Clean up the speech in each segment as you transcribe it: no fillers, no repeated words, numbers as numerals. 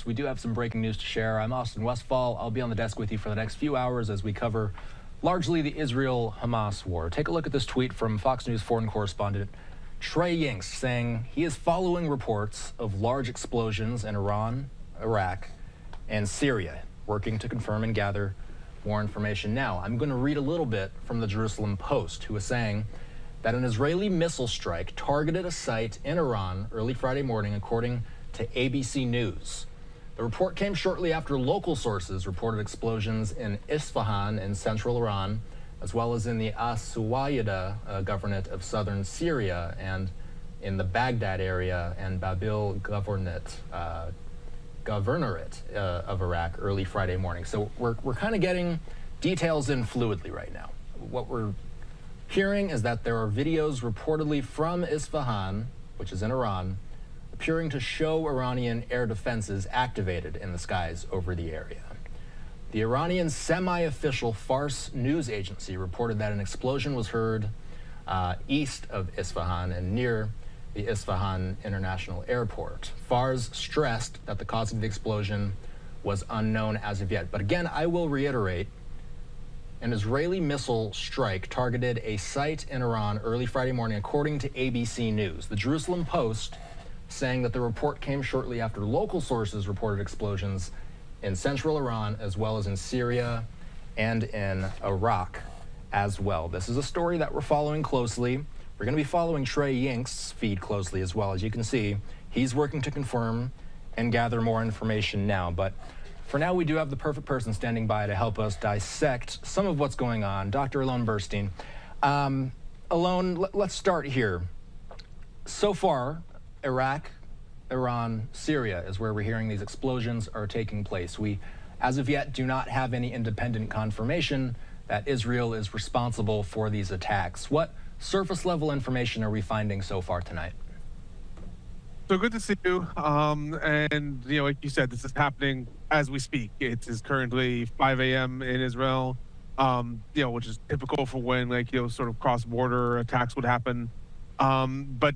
We do have some breaking news to share. I'm Austin Westfall. I'll be on the desk with you for the next few hours as we cover largely the Israel-Hamas war. Take a look at this tweet from Fox News foreign correspondent Trey Yingst saying he is following reports of large explosions in Iran, Iraq, and Syria, working to confirm and gather more information. Now, I'm going to read a little bit from the Jerusalem Post, who is saying that an Israeli missile strike targeted a site in Iran early Friday morning, according to ABC News. The report came shortly after local sources reported explosions in Isfahan in central Iran, as well as in the As-Suwaida governorate of southern Syria and in the Baghdad area and Babil governorate of Iraq early Friday morning. So we're kind of getting details in fluidly right now. What we're hearing is that there are videos reportedly from Isfahan, which is in Iran, appearing to show Iranian air defenses activated in the skies over the area. The Iranian semi-official Fars news agency reported that an explosion was heard east of Isfahan and near the Isfahan International Airport. Fars stressed that the cause of the explosion was unknown as of yet. But again, I will reiterate, an Israeli missile strike targeted a site in Iran early Friday morning, according to ABC News. The Jerusalem Post saying that the report came shortly after local sources reported explosions in central Iran, as well as in Syria and in Iraq as well. This is a story that we're following closely. We're going to be following Trey Yingst's feed closely as well. As you can see, he's working to confirm and gather more information now. But for now, we do have the perfect person standing by to help us dissect some of what's going on. Dr. Alon Burstein. Alon, let's start here. So far, Iraq, Iran, Syria is where we're hearing these explosions are taking place. We, as of yet, do not have any independent confirmation that Israel is responsible for these attacks. What surface level information are we finding so far tonight? So good to see you. And, like you said, this is happening as we speak. It is currently 5 a.m. in Israel, which is typical for when, sort of cross-border attacks would happen. But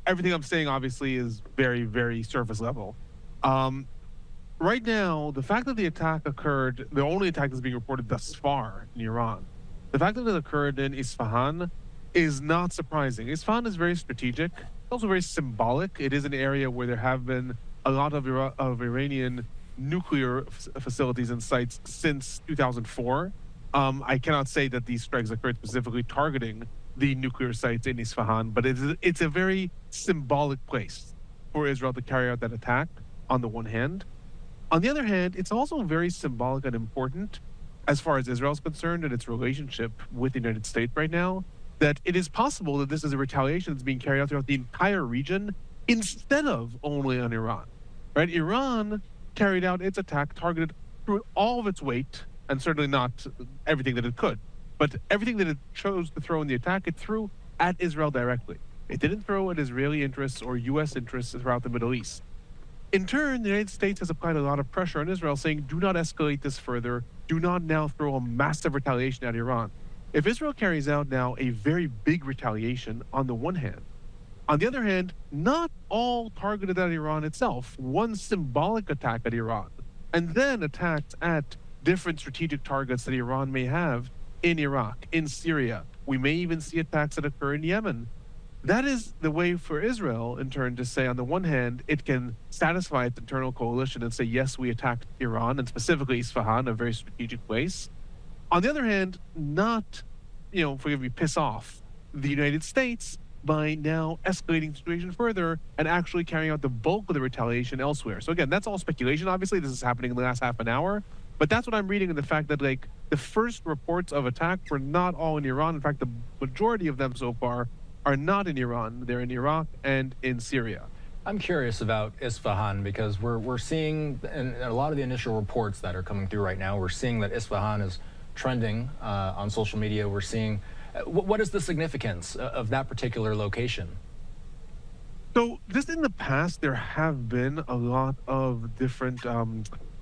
everything I'm saying, obviously, is very, very surface level. Right now, the fact that the attack occurred, the only attack that's being reported thus far in Iran, the fact that it occurred in Isfahan is not surprising. Isfahan is very strategic. It's also very symbolic. It is an area where there have been a lot of Iranian nuclear facilities and sites since 2004. I cannot say that these strikes occurred specifically targeting the nuclear sites in Isfahan, but it's a very symbolic place for Israel to carry out that attack on the one hand. On the other hand, it's also very symbolic and important as far as Israel is concerned and its relationship with the United States right now, that it is possible that this is a retaliation that's being carried out throughout the entire region instead of only on Iran, right? Iran carried out its attack targeted through all of its weight, and certainly not everything that it could, but everything that it chose to throw in the attack, it threw at Israel directly. It didn't throw at Israeli interests or U.S. interests throughout the Middle East. In turn, the United States has applied a lot of pressure on Israel, saying, do not escalate this further. Do not now throw a massive retaliation at Iran. If Israel carries out now a very big retaliation on the one hand, on the other hand, not all targeted at Iran itself, one symbolic attack at Iran, and then attacks at different strategic targets that Iran may have in Iraq, in Syria. We may even see attacks that occur in Yemen. That is the way for Israel, in turn, to say, on the one hand, it can satisfy its internal coalition and say, yes, we attacked Iran, and specifically Isfahan, a very strategic place. On the other hand, not, forgive me, piss off the United States by now escalating the situation further and actually carrying out the bulk of the retaliation elsewhere. So again, that's all speculation. Obviously, this is happening in the last half an hour, but that's what I'm reading in the fact that the first reports of attack were not all in Iran. In fact, the majority of them so far are not in Iran. They're in Iraq and in Syria. I'm curious about Isfahan because we're seeing in a lot of the initial reports that are coming through right now, we're seeing that Isfahan is trending on social media. We're seeing, what is the significance of that particular location? So just in the past, there have been a lot of different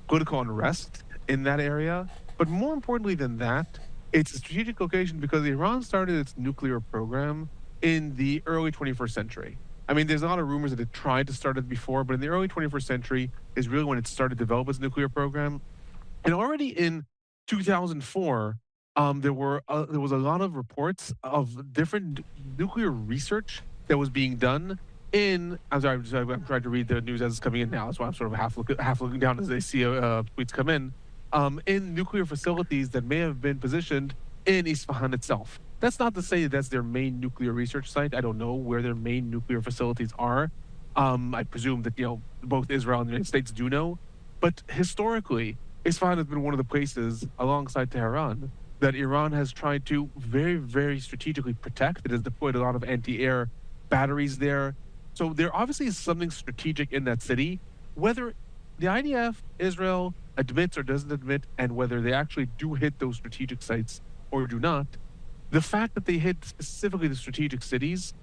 political unrest in that area. But more importantly than that, it's a strategic location because Iran started its nuclear program in the early 21st century. I mean, there's a lot of rumors that it tried to start it before, but in the early 21st century is really when it started to develop its nuclear program. And already in 2004, there was a lot of reports of different nuclear research that was being done in. I'm sorry, I'm trying to read the news as it's coming in now. That's why I'm sort of half looking down as I see tweets come in. In nuclear facilities that may have been positioned in Isfahan itself. That's not to say that that's their main nuclear research site. I don't know where their main nuclear facilities are. I presume that both Israel and the United States do know, but historically, Isfahan has been one of the places alongside Tehran that Iran has tried to very, very strategically protect. It has deployed a lot of anti-air batteries there. So there obviously is something strategic in that city. Whether the IDF, Israel, admits or doesn't admit, and whether they actually do hit those strategic sites or do not, the fact that they hit specifically the strategic cities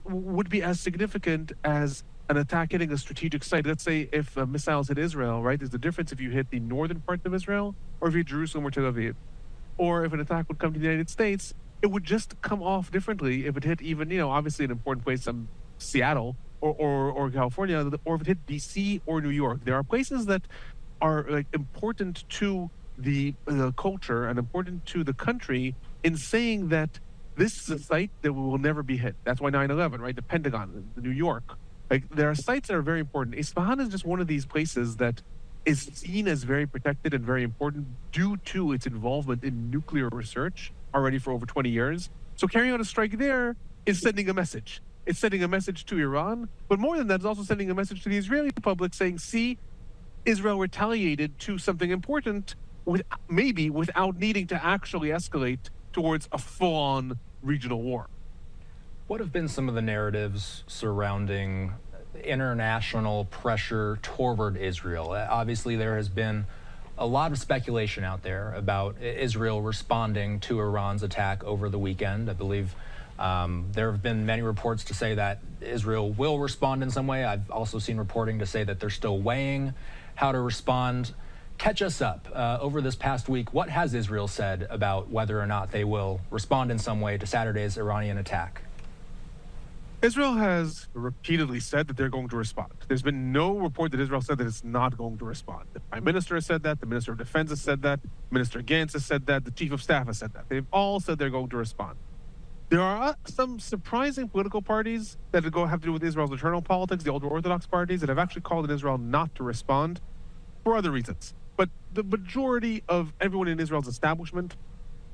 would be as significant as an attack hitting a strategic site. Let's say if missiles hit Israel, right? There's a difference if you hit the northern part of Israel or if you hit Jerusalem or Tel Aviv. Or if an attack would come to the United States, it would just come off differently if it hit even, obviously an important place, Seattle or California, or if it hit DC or New York. There are places that are like important to the culture and important to the country in saying that this is a site that will never be hit. That's why 9/11, right? The Pentagon, New York. Like there are sites that are very important. Isfahan is just one of these places that is seen as very protected and very important due to its involvement in nuclear research already for over 20 years. So carrying out a strike there is sending a message. It's sending a message to Iran, but more than that, it's also sending a message to the Israeli public saying, see, Israel retaliated to something important maybe without needing to actually escalate towards a full-on regional war. What have been some of the narratives surrounding international pressure toward Israel? Obviously, there has been a lot of speculation out there about Israel responding to Iran's attack over the weekend. I believe there have been many reports to say that Israel will respond in some way. I've also seen reporting to say that they're still weighing how to respond. Catch us up. Over this past week, what has Israel said about whether or not they will respond in some way to Saturday's Iranian attack? Israel has repeatedly said that they're going to respond. There's been no report that Israel said that it's not going to respond. The Prime Minister has said that, the Minister of Defense has said that, Minister Gantz has said that, the Chief of Staff has said that. They've all said they're going to respond. There are some surprising political parties that have to do with Israel's internal politics, the ultra-Orthodox parties, that have actually called on Israel not to respond for other reasons. But the majority of everyone in Israel's establishment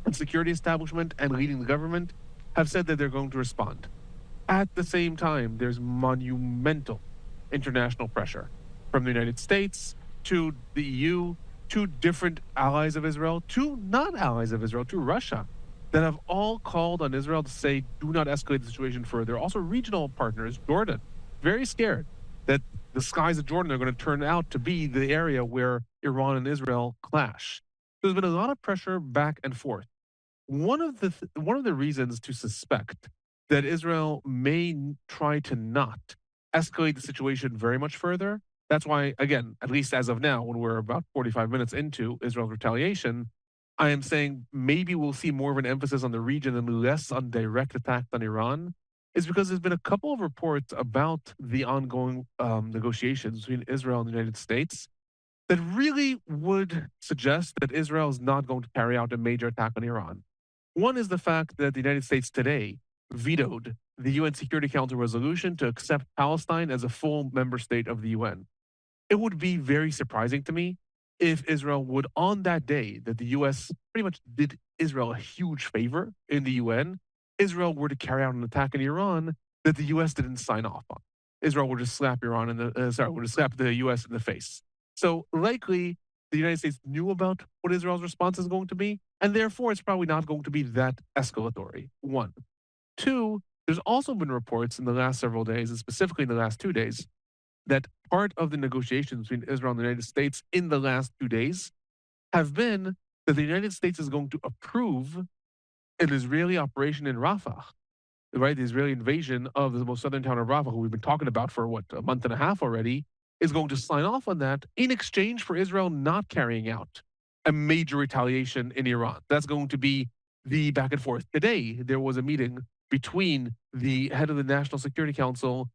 and security establishment and leading the government have said that they're going to respond. At the same time, there's monumental international pressure from the United States to the EU to different allies of Israel to not allies of Israel to Russia that have all called on Israel to say, do not escalate the situation further. Also, regional partners, Jordan, very scared that the skies of Jordan are going to turn out to be the area where Iran and Israel clash. There's been a lot of pressure back and forth. One of the reasons to suspect that Israel may try to not escalate the situation very much further. That's why, again, at least as of now, when we're about 45 minutes into Israel's retaliation, I am saying maybe we'll see more of an emphasis on the region and less on direct attacks on Iran, is because there's been a couple of reports about the ongoing negotiations between Israel and the United States that really would suggest that Israel is not going to carry out a major attack on Iran. One is the fact that the United States today vetoed the UN Security Council resolution to accept Palestine as a full member state of the UN. It would be very surprising to me if Israel would, on that day that the US pretty much did Israel a huge favor in the UN, Israel were to carry out an attack in Iran that the US didn't sign off on. Israel would just slap would just slap the US in the face. So likely the United States knew about what Israel's response is going to be, and therefore it's probably not going to be that escalatory. One. Two, there's also been reports in the last several days, and specifically in the last 2 days, that part of the negotiations between Israel and the United States in the last 2 days have been that the United States is going to approve an Israeli operation in Rafah, right? The Israeli invasion of the most southern town of Rafah, who we've been talking about for, a month and a half already, is going to sign off on that in exchange for Israel not carrying out a major retaliation in Iran. That's going to be the back and forth. Today, there was a meeting between the head of the National Security Council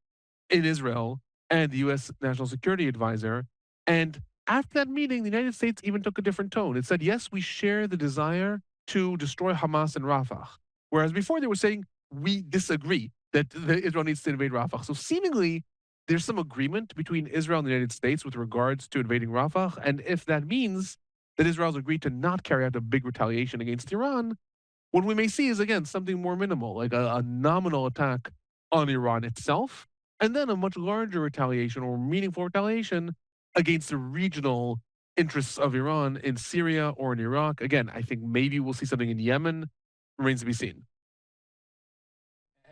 in Israel and the U.S. National Security Advisor. And after that meeting, the United States even took a different tone. It said, yes, we share the desire to destroy Hamas in Rafah. Whereas before they were saying, we disagree that Israel needs to invade Rafah. So seemingly, there's some agreement between Israel and the United States with regards to invading Rafah. And if that means that Israel's agreed to not carry out a big retaliation against Iran, what we may see is, again, something more minimal, like a nominal attack on Iran itself, and then a much larger retaliation or meaningful retaliation against the regional interests of Iran in Syria or in Iraq. Again, I think maybe we'll see something in Yemen. Remains to be seen.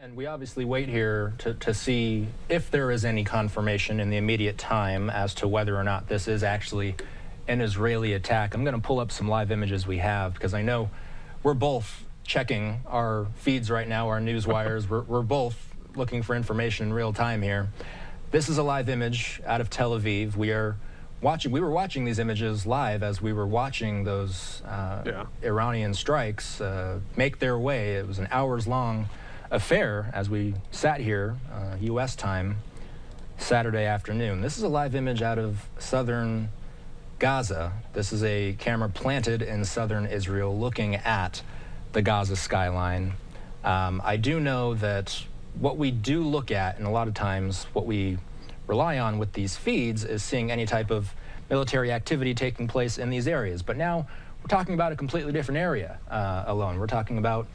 And we obviously wait here to see if there is any confirmation in the immediate time as to whether or not this is actually an Israeli attack. I'm going to pull up some live images we have because I know we're both checking our feeds right now, our news wires. We're both looking for information in real time here. This is a live image out of Tel Aviv. We were watching these images live as we were watching those Iranian strikes make their way. It was an hours-long affair as we sat here, U.S. time, Saturday afternoon. This is a live image out of southern Gaza. This is a camera planted in southern Israel looking at the Gaza skyline. I do know that what we do look at, and a lot of times what we rely on with these feeds, is seeing any type of military activity taking place in these areas. But now we're talking about a completely different area alone. We're talking about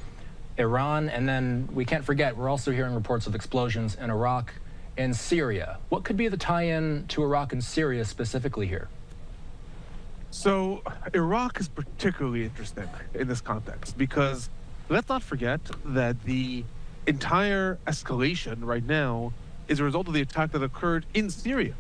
Iran, and then we can't forget, we're also hearing reports of explosions in Iraq and Syria. What could be the tie-in to Iraq and Syria specifically here? So Iraq is particularly interesting in this context because let's not forget that the entire escalation right now is a result of the attack that occurred in Syria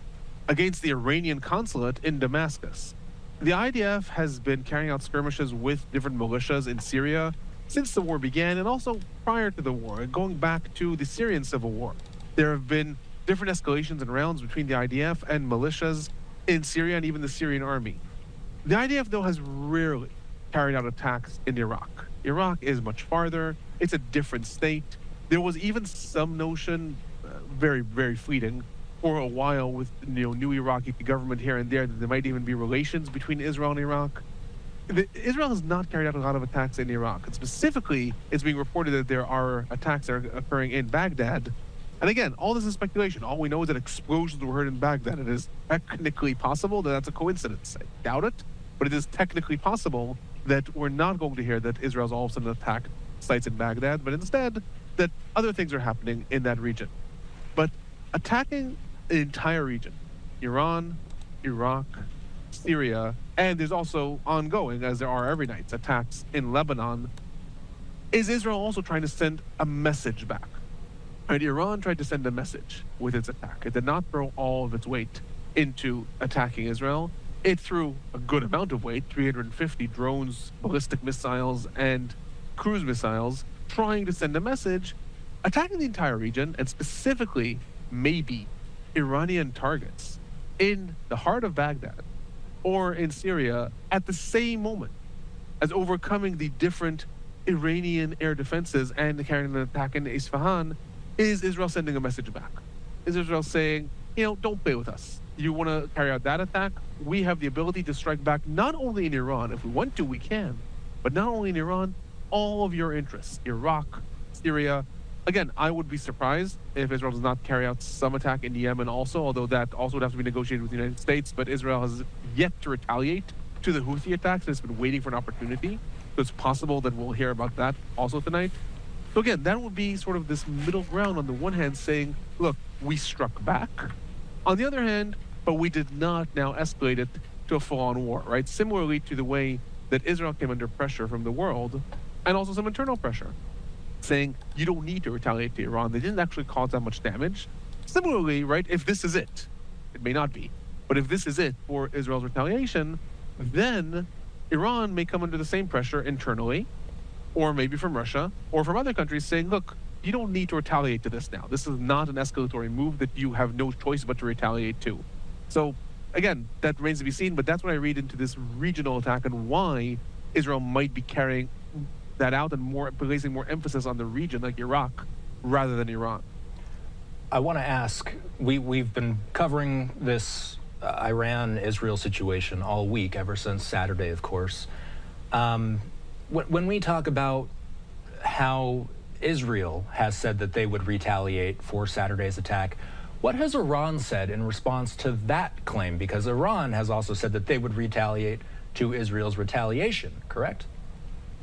against the Iranian consulate in Damascus. The IDF has been carrying out skirmishes with different militias in Syria since the war began, and also prior to the war, and going back to the Syrian civil war. There have been different escalations and rounds between the IDF and militias in Syria and even the Syrian army. The IDF, though, has rarely carried out attacks in Iraq. Iraq is much farther. It's a different state. There was even some notion, very, very fleeting, for a while with new Iraqi government here and there, that there might even be relations between Israel and Iraq. Israel has not carried out a lot of attacks in Iraq. And specifically, it's being reported that there are attacks that are occurring in Baghdad. And again, all this is speculation. All we know is that explosions were heard in Baghdad. It is technically possible that that's a coincidence. I doubt it, but it is technically possible that we're not going to hear that Israel's all of a sudden attacked sites in Baghdad, but instead that other things are happening in that region. But attacking the entire region, Iran, Iraq, Syria, and there's also ongoing, as there are every night, attacks in Lebanon. Is Israel also trying to send a message back? Right, Iran tried to send a message with its attack. It did not throw all of its weight into attacking Israel. It threw a good amount of weight, 350 drones, ballistic missiles, and cruise missiles, trying to send a message, attacking the entire region, and specifically, maybe, Iranian targets in the heart of Baghdad or in Syria at the same moment as overcoming the different Iranian air defenses and carrying an attack in Isfahan. Is Israel sending a message back? Is Israel saying, don't play with us? You want to carry out that attack? We have the ability to strike back not only in Iran, if we want to, we can, but not only in Iran, all of your interests, Iraq, Syria. Again, I would be surprised if Israel does not carry out some attack in Yemen also, although that also would have to be negotiated with the United States. But Israel has yet to retaliate to the Houthi attacks, and it's been waiting for an opportunity. So it's possible that we'll hear about that also tonight. So again, that would be sort of this middle ground on the one hand saying, look, we struck back. On the other hand, but we did not now escalate it to a full-on war, right? Similarly to the way that Israel came under pressure from the world and also some internal pressure, saying you don't need to retaliate to Iran. They didn't actually cause that much damage. Similarly, right, if this is it may not be, but if this is it for Israel's retaliation, then Iran may come under the same pressure internally, or maybe from Russia, or from other countries saying, look, you don't need to retaliate to this now. This is not an escalatory move that you have no choice but to retaliate to. So again, that remains to be seen, but that's what I read into this regional attack and why Israel might be carrying that out and placing more emphasis on the region like Iraq rather than Iran. I want to ask, we've been covering this Iran-Israel situation all week, ever since Saturday, of course. When we talk about how Israel has said that they would retaliate for Saturday's attack, what has Iran said in response to that claim? Because Iran has also said that they would retaliate to Israel's retaliation, correct?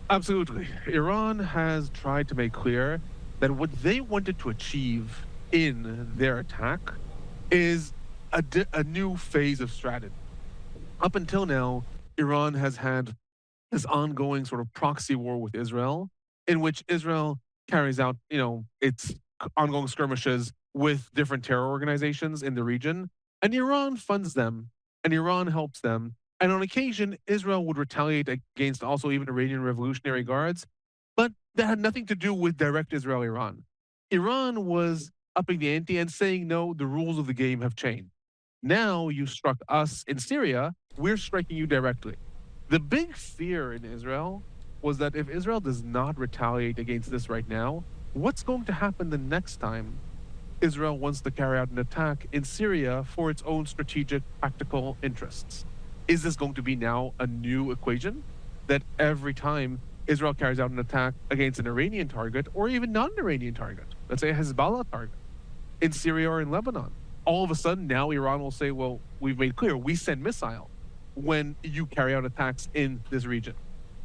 Absolutely. Iran has tried to make clear that what they wanted to achieve in their attack is a new phase of strategy. Up until now, Iran has had this ongoing sort of proxy war with Israel, in which Israel carries out, its ongoing skirmishes with different terror organizations in the region, and Iran funds them, and Iran helps them. And on occasion, Israel would retaliate against also even Iranian Revolutionary Guards, but that had nothing to do with direct Israel-Iran. Iran was upping the ante and saying, no, the rules of the game have changed. Now you struck us in Syria, we're striking you directly. The big fear in Israel was that if Israel does not retaliate against this right now, what's going to happen the next time Israel wants to carry out an attack in Syria for its own strategic, tactical interests? Is this going to be now a new equation that every time Israel carries out an attack against an Iranian target or even not an Iranian target, let's say a Hezbollah target in Syria or in Lebanon, all of a sudden now Iran will say, well, we've made clear we send missile when you carry out attacks in this region.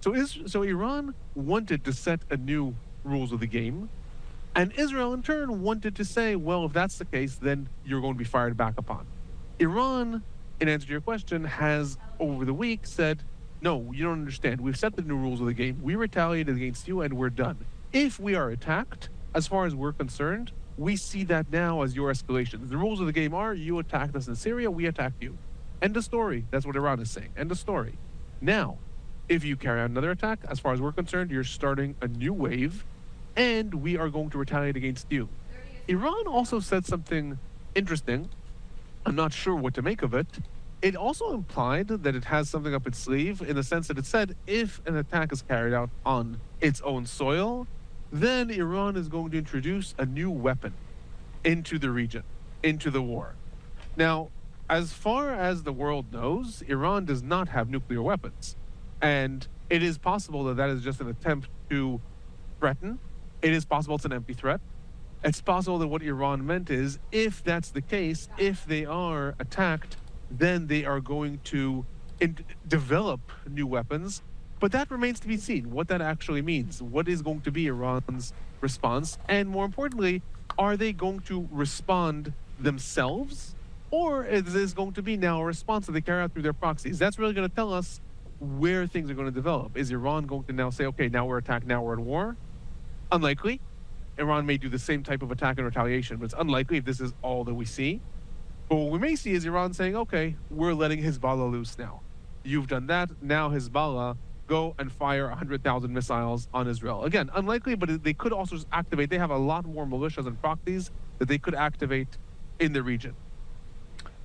So Iran wanted to set a new rules of the game, and Israel in turn wanted to say, well, if that's the case, then you're going to be fired back upon. Iran, in answer to your question, has over the week said, no, you don't understand. We've set the new rules of the game. We retaliated against you and we're done. If we are attacked, as far as we're concerned, we see that now as your escalation. The rules of the game are you attacked us in Syria, we attacked you. End of story. That's what Iran is saying. End of story. Now, if you carry out another attack, as far as we're concerned, you're starting a new wave, and we are going to retaliate against you. Iran also said something interesting. I'm not sure what to make of it. It also implied that it has something up its sleeve in the sense that it said if an attack is carried out on its own soil, then Iran is going to introduce a new weapon into the region, into the war. Now, as far as the world knows, Iran does not have nuclear weapons. And it is possible that that is just an attempt to threaten. It is possible it's an empty threat. It's possible that what Iran meant is, if that's the case, if they are attacked, then they are going to develop new weapons. But that remains to be seen, what that actually means. What is going to be Iran's response? And more importantly, are they going to respond themselves? Or is this going to be now a response that they carry out through their proxies? That's really going to tell us where things are going to develop. Is Iran going to now say, okay, now we're attacked, now we're in war? Unlikely. Iran may do the same type of attack and retaliation, but it's unlikely if this is all that we see. But what we may see is Iran saying, okay, we're letting Hezbollah loose now. You've done that, now Hezbollah, go and fire 100,000 missiles on Israel. Again, unlikely, but they could also just activate. They have a lot more militias and proxies that they could activate in the region.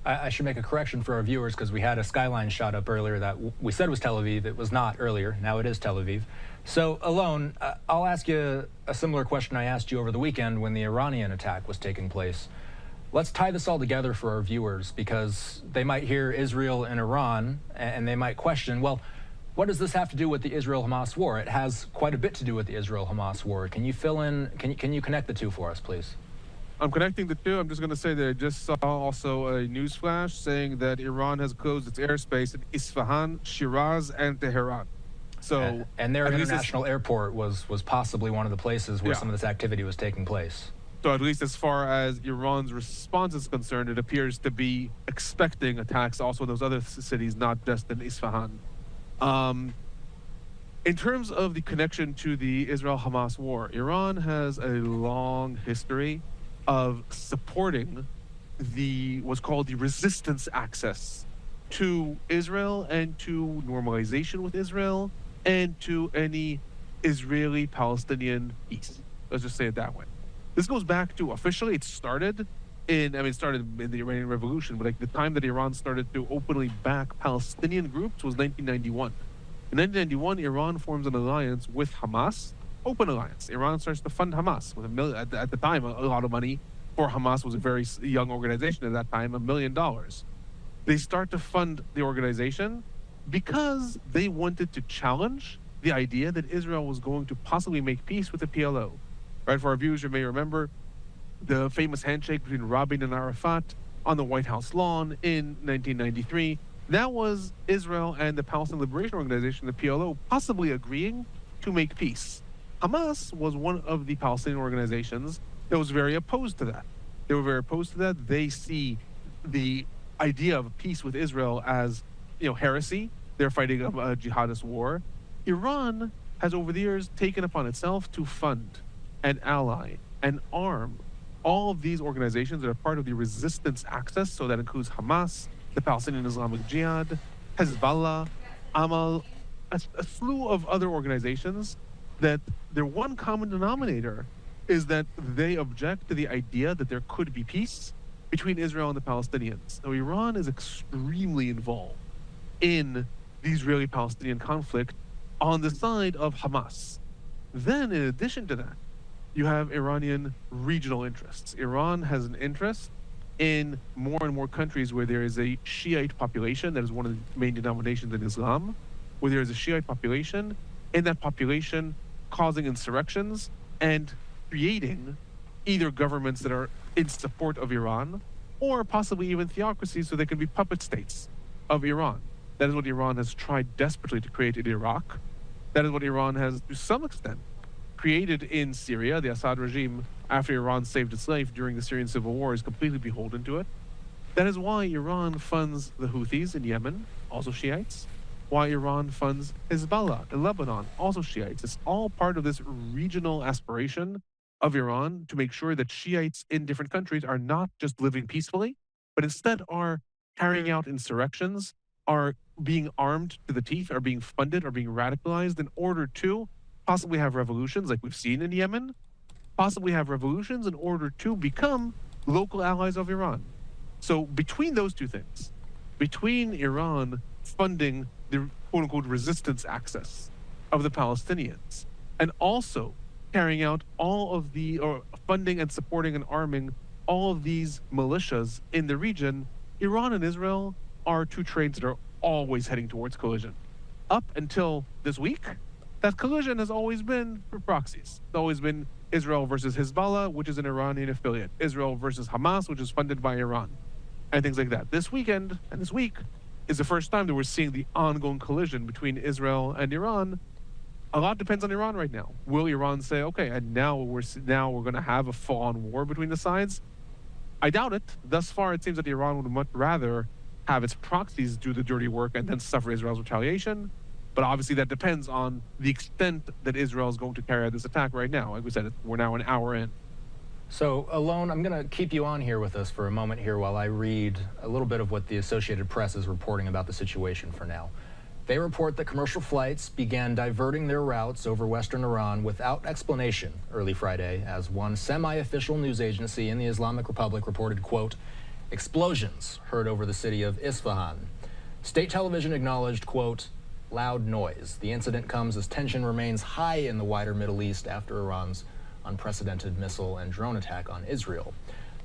I should make a correction for our viewers because we had a skyline shot up earlier that we said was Tel Aviv. It was not earlier. Now it is Tel Aviv. So, Alon, I'll ask you a similar question I asked you over the weekend when the Iranian attack was taking place. Let's tie this all together for our viewers because they might hear Israel and Iran and they might question, well, what does this have to do with the Israel-Hamas war? It has quite a bit to do with the Israel-Hamas war. Can you fill in, can you connect the two for us, please? I'm connecting the two. I'm just going to say that I just saw also a news flash saying that Iran has closed its airspace in Isfahan, Shiraz, and Tehran. So, and their international airport was possibly one of the places where some of this activity was taking place. So at least as far as Iran's response is concerned, it appears to be expecting attacks also in those other cities, not just in Isfahan. In terms of the connection to the Israel-Hamas war, Iran has a long history of supporting what's called the resistance access to Israel and to normalization with Israel and to any Israeli-Palestinian peace. Let's just say it that way. This goes back to officially it started in the Iranian Revolution, but like the time that Iran started to openly back Palestinian groups was 1991. In 1991, Iran forms an alliance with Hamas, open alliance. Iran starts to fund Hamas with at the time, a lot of money for Hamas. Was a very young organization at that time, $1 million. They start to fund the organization because they wanted to challenge the idea that Israel was going to possibly make peace with the PLO. Right, for our viewers, you may remember the famous handshake between Rabin and Arafat on the White House lawn in 1993. That was Israel and the Palestinian Liberation Organization, the PLO, possibly agreeing to make peace. Hamas was one of the Palestinian organizations that was very opposed to that. They were very opposed to that. They see the idea of peace with Israel as, heresy. They're fighting a jihadist war. Iran has over the years taken upon itself to fund and ally and arm all of these organizations that are part of the resistance axis. So that includes Hamas, the Palestinian Islamic Jihad, Hezbollah, Amal, a slew of other organizations that their one common denominator is that they object to the idea that there could be peace between Israel and the Palestinians. Now, Iran is extremely involved in the Israeli-Palestinian conflict on the side of Hamas. Then, in addition to that, you have Iranian regional interests. Iran has an interest in more and more countries where there is a Shiite population. That is one of the main denominations in Islam, where there is a Shiite population, in that population causing insurrections and creating either governments that are in support of Iran or possibly even theocracies so they can be puppet states of Iran. That is what Iran has tried desperately to create in Iraq. That is what Iran has, to some extent, created in Syria. The Assad regime, after Iran saved its life during the Syrian civil war, is completely beholden to it. That is why Iran funds the Houthis in Yemen, also Shiites. Why Iran funds Hezbollah in Lebanon, also Shiites. It's all part of this regional aspiration of Iran to make sure that Shiites in different countries are not just living peacefully, but instead are carrying out insurrections, are being armed to the teeth, are being funded, are being radicalized in order to possibly have revolutions like we've seen in Yemen, possibly have revolutions in order to become local allies of Iran. So between those two things, between Iran funding the quote-unquote resistance axis of the Palestinians and also carrying out all of the, or funding and supporting and arming all of these militias in the region, Iran and Israel are two trains that are always heading towards collision. Up until this week, that collision has always been for proxies. It's always been Israel versus Hezbollah, which is an Iranian affiliate, Israel versus Hamas, which is funded by Iran, and things like that. This weekend and this week is the first time that we're seeing the ongoing collision between Israel and Iran. A lot depends on Iran right now. Will Iran say, okay, and now we're going to have a full-on war between the sides? I doubt it. Thus far, it seems that Iran would much rather have its proxies do the dirty work and then suffer Israel's retaliation. But obviously that depends on the extent that Israel is going to carry out this attack right now. Like we said, we're now an hour in. So, Alon, I'm going to keep you on here with us for a moment here while I read a little bit of what the Associated Press is reporting about the situation for now. They report that commercial flights began diverting their routes over western Iran without explanation early Friday, as one semi-official news agency in the Islamic Republic reported, quote, explosions heard over the city of Isfahan. State television acknowledged, quote, loud noise. The incident comes as tension remains high in the wider Middle East after Iran's unprecedented missile and drone attack on Israel.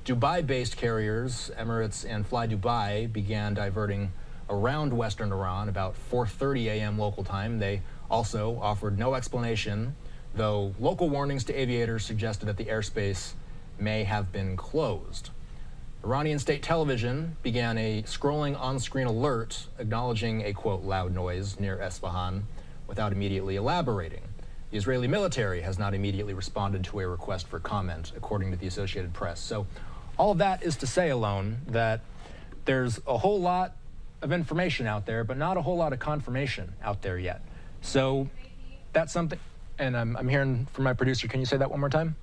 Dubai-based carriers, Emirates and Fly Dubai, began diverting around western Iran about 4:30 a.m. local time. They also offered no explanation, though local warnings to aviators suggested that the airspace may have been closed. Iranian state television began a scrolling on-screen alert acknowledging a, quote, loud noise near Esfahan without immediately elaborating. The Israeli military has not immediately responded to a request for comment, according to the Associated Press. So all of that is to say, Alon, that there's a whole lot of information out there, but not a whole lot of confirmation out there yet. So that's something, and I'm hearing from my producer, can you say that one more time?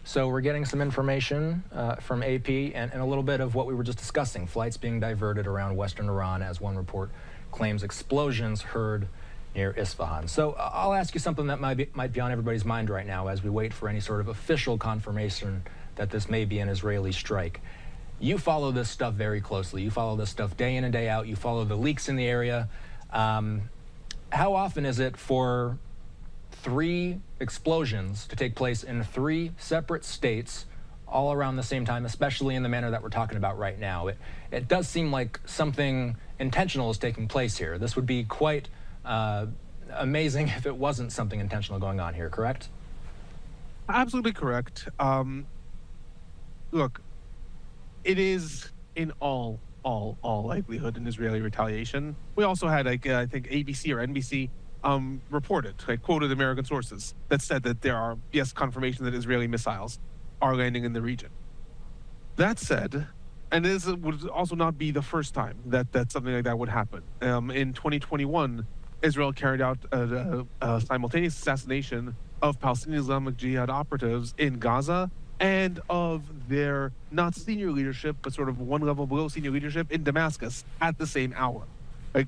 So we're getting some information from AP and a little bit of what we were just discussing, flights being diverted around western Iran, as one report claims explosions heard near Isfahan. So I'll ask you something that might be on everybody's mind right now as we wait for any sort of official confirmation that this may be an Israeli strike. You follow this stuff very closely. You follow this stuff day in and day out. You follow the leaks in the area. how often is it for 3 explosions to take place in 3 separate states all around the same time, especially in the manner that we're talking about right now? It does seem like something intentional is taking place here. This would be quite amazing if it wasn't something intentional going on here, correct? Absolutely correct. Look, it is in all likelihood an Israeli retaliation. We also had, like, I think ABC or NBC reported, quoted American sources that said that there are, yes, confirmation that Israeli missiles are landing in the region. That said, and this would also not be the first time that something like that would happen. In 2021, Israel carried out a simultaneous assassination of Palestinian Islamic Jihad operatives in Gaza and of their not senior leadership, but sort of one level below senior leadership in Damascus at the same hour. Like,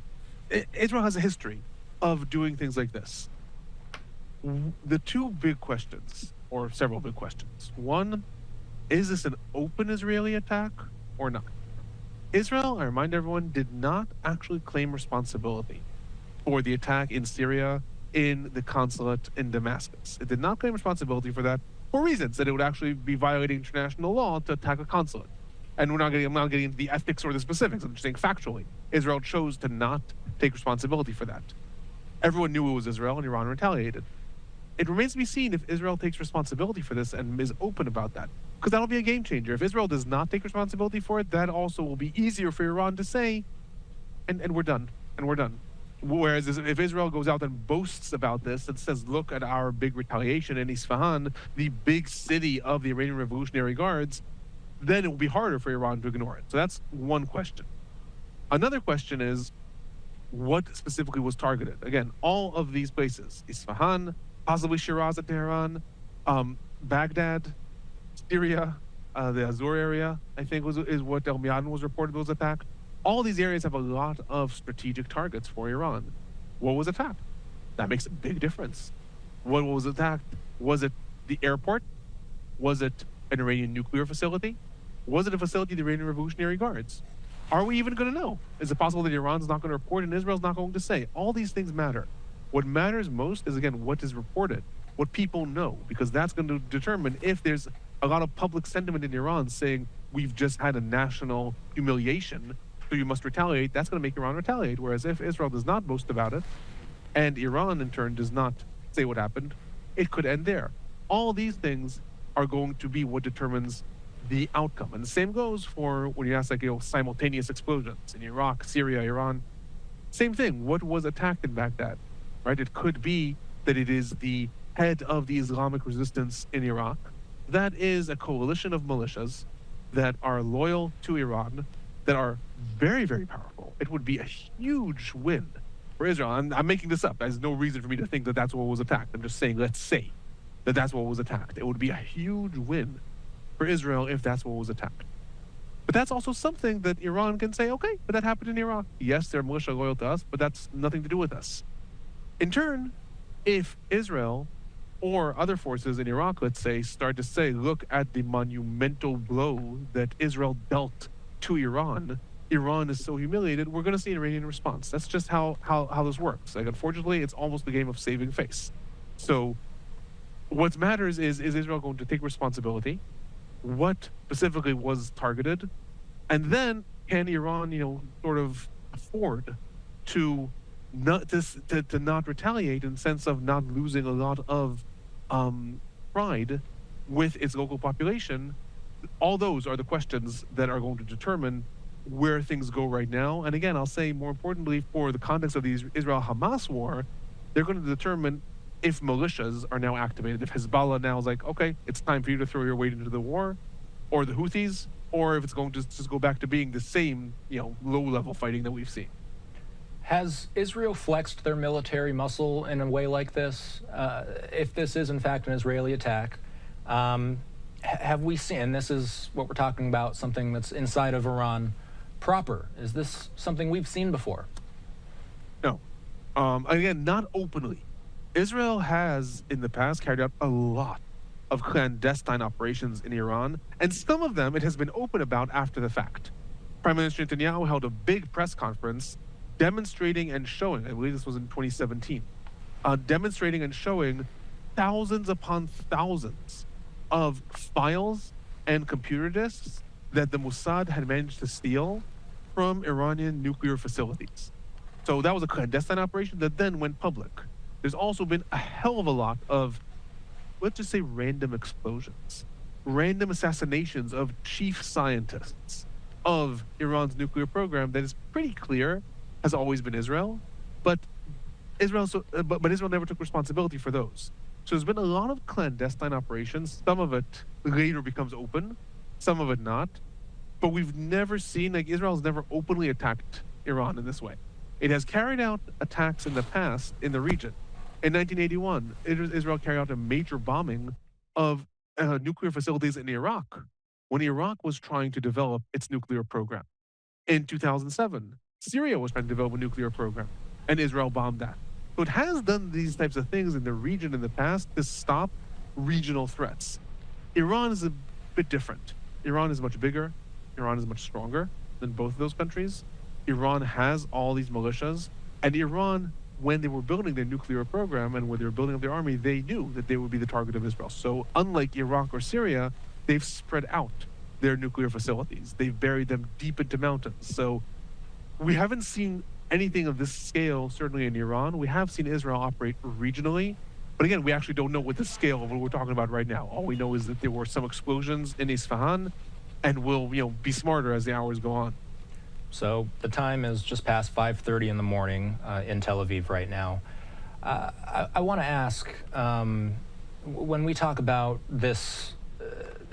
Israel has a history of doing things like this. The 2 big questions, or several big questions. One, is this an open Israeli attack or not? Israel, I remind everyone, did not actually claim responsibility for the attack in Syria in the consulate in Damascus. It did not claim responsibility for that for reasons that it would actually be violating international law to attack a consulate. And I'm not getting into the ethics or the specifics. I'm just saying factually, Israel chose to not take responsibility for that. Everyone knew it was Israel, and Iran retaliated. It remains to be seen if Israel takes responsibility for this and is open about that, because that'll be a game changer. If Israel does not take responsibility for it, that also will be easier for Iran to say, and we're done, and we're done. Whereas if Israel goes out and boasts about this and says, look at our big retaliation in Isfahan, the big city of the Iranian Revolutionary Guards, then it will be harder for Iran to ignore it. So that's one question. Another question is, what specifically was targeted? Again, all of these places, Isfahan, possibly Shiraz at Tehran, Baghdad, Syria, the Azur area, I think is what El Miadan was reported was attacked. All these areas have a lot of strategic targets for Iran. What was attacked? That makes a big difference. What was attacked? Was it the airport? Was it an Iranian nuclear facility? Was it a facility of the Iranian Revolutionary Guards? Are we even going to know? Is it possible that Iran's not going to report and Israel's not going to say? All these things matter. What matters most is, again, what is reported, what people know, because that's going to determine if there's a lot of public sentiment in Iran saying, we've just had a national humiliation, so you must retaliate. That's going to make Iran retaliate. Whereas if Israel does not boast about it, and Iran in turn does not say what happened, it could end there. All these things are going to be what determines the outcome. And the same goes for when you ask, like, simultaneous explosions in Iraq, Syria, Iran. Same thing. What was attacked in Baghdad, right? It could be that it is the head of the Islamic resistance in Iraq. That is a coalition of militias that are loyal to Iran, that are very, very powerful. It would be a huge win for Israel. I'm making this up. There's no reason for me to think that that's what was attacked. I'm just saying, let's say that that's what was attacked. It would be a huge win for Israel if that's what was attacked. But that's also something that Iran can say, okay, but that happened in Iraq. Yes, they're militia loyal to us, but that's nothing to do with us. In turn, if Israel or other forces in Iraq, let's say, start to say, look at the monumental blow that Israel dealt to Iran, Iran is so humiliated, we're going to see an Iranian response. That's just how this works. Like, unfortunately, it's almost a game of saving face. So what matters is Israel going to take responsibility? What specifically was targeted? And then can Iran, sort of afford to not retaliate in the sense of not losing a lot of pride with its local population? All those are the questions that are going to determine where things go right now. And again, I'll say more importantly, for the context of the Israel-Hamas war, they're going to determine if militias are now activated, if Hezbollah now is like, okay, it's time for you to throw your weight into the war, or the Houthis, or if it's going to just go back to being the same, low-level fighting that we've seen. Has Israel flexed their military muscle in a way like this? If this is, in fact, an Israeli attack, have we seen, and this is what we're talking about, something that's inside of Iran proper, is this something we've seen before? No. Again, not openly. Israel has, in the past, carried out a lot of clandestine operations in Iran, and some of them it has been open about after the fact. Prime Minister Netanyahu held a big press conference demonstrating and showing, I believe this was in 2017, demonstrating and showing thousands upon thousands of files and computer disks that the Mossad had managed to steal from Iranian nuclear facilities. So that was a clandestine operation that then went public. There's also been a hell of a lot of, let's just say, random explosions, random assassinations of chief scientists of Iran's nuclear program that is pretty clear has always been Israel, but Israel never took responsibility for those. So there's been a lot of clandestine operations. Some of it later becomes open, some of it not. But we've never seen, like, Israel's never openly attacked Iran in this way. It has carried out attacks in the past in the region. In 1981, Israel carried out a major bombing of nuclear facilities in Iraq when Iraq was trying to develop its nuclear program. In 2007, Syria was trying to develop a nuclear program, and Israel bombed that. So it has done these types of things in the region in the past to stop regional threats. Iran is a bit different. Iran is much bigger. Iran is much stronger than both of those countries. Iran has all these militias, and Iran, when they were building their nuclear program and when they were building up their army, they knew that they would be the target of Israel. So unlike Iraq or Syria, they've spread out their nuclear facilities. They've buried them deep into mountains. So we haven't seen anything of this scale, certainly in Iran. We have seen Israel operate regionally, but again, we actually don't know what the scale of what we're talking about right now. All we know is that there were some explosions in Isfahan, and we'll be smarter as the hours go on. So the time is just past 5:30 in the morning in Tel Aviv right now. I want to ask, when we talk about this,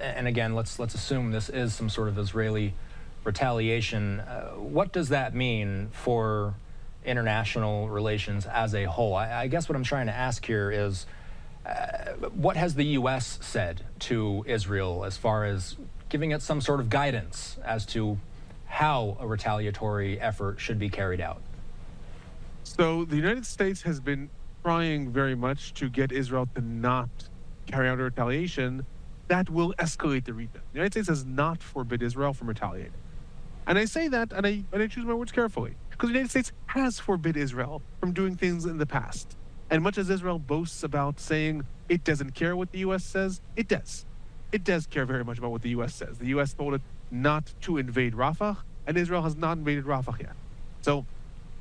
and again, let's assume this is some sort of Israeli retaliation, what does that mean for international relations as a whole? I guess what I'm trying to ask here is, what has the U.S. said to Israel as far as giving it some sort of guidance as to how a retaliatory effort should be carried out? So the United States has been trying very much to get Israel to not carry out a retaliation that will escalate the region. The United States has not forbid Israel from retaliating. And I say that, and I choose my words carefully, because the United States has forbid Israel from doing things in the past. And much as Israel boasts about saying it doesn't care what the U.S. says, it does. It does care very much about what the U.S. says. The U.S. told it not to invade Rafah, and Israel has not invaded Rafah yet. So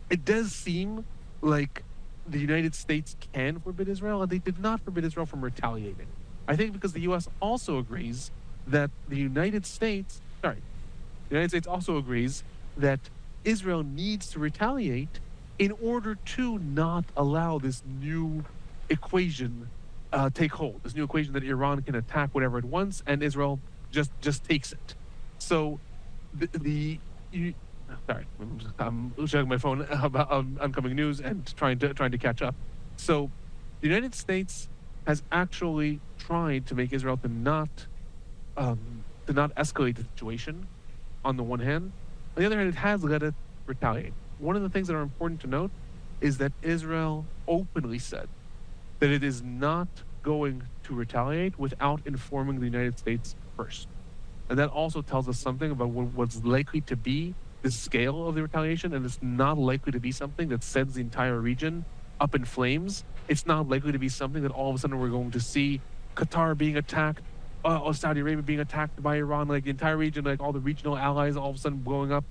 it does seem like the United States can forbid Israel, and they did not forbid Israel from retaliating. I think because the U.S. also agrees that the United States also agrees that Israel needs to retaliate in order to not allow this new equation take hold. This new equation that Iran can attack whatever it wants, and Israel just takes it. So I'm checking my phone about oncoming news and trying to catch up. So the United States has actually tried to make Israel to not escalate the situation. On the one hand, on the other hand, it has let it retaliate. One of the things that are important to note is that Israel openly said that it is not going to retaliate without informing the United States first. And that also tells us something about what's likely to be the scale of the retaliation, and it's not likely to be something that sends the entire region up in flames. It's not likely to be something that all of a sudden we're going to see Qatar being attacked, or Saudi Arabia being attacked by Iran, like the entire region, like all the regional allies all of a sudden blowing up.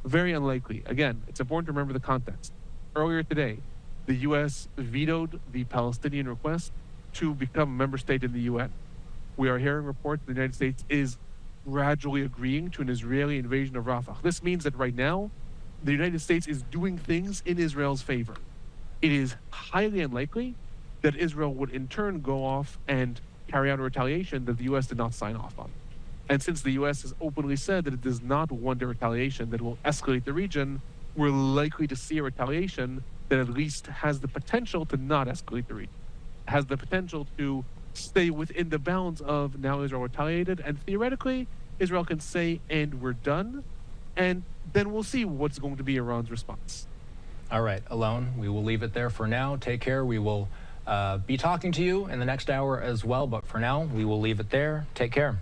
Very unlikely. Again, it's important to remember the context. Earlier today, the U.S. vetoed the Palestinian request to become a member state in the UN. We are hearing reports that the United States is gradually agreeing to an Israeli invasion of Rafah. This means that right now, the United States is doing things in Israel's favor. It is highly unlikely that Israel would in turn go off and carry out a retaliation that the U.S. did not sign off on. And since the U.S. has openly said that it does not want a retaliation that will escalate the region, we're likely to see a retaliation that at least has the potential to not escalate the region, has the potential to stay within the bounds of now Israel retaliated, and theoretically, Israel can say, and we're done, and then we'll see what's going to be Iran's response. All right, Alon, we will leave it there for now. Take care. We will be talking to you in the next hour as well, but for now, we will leave it there. Take care.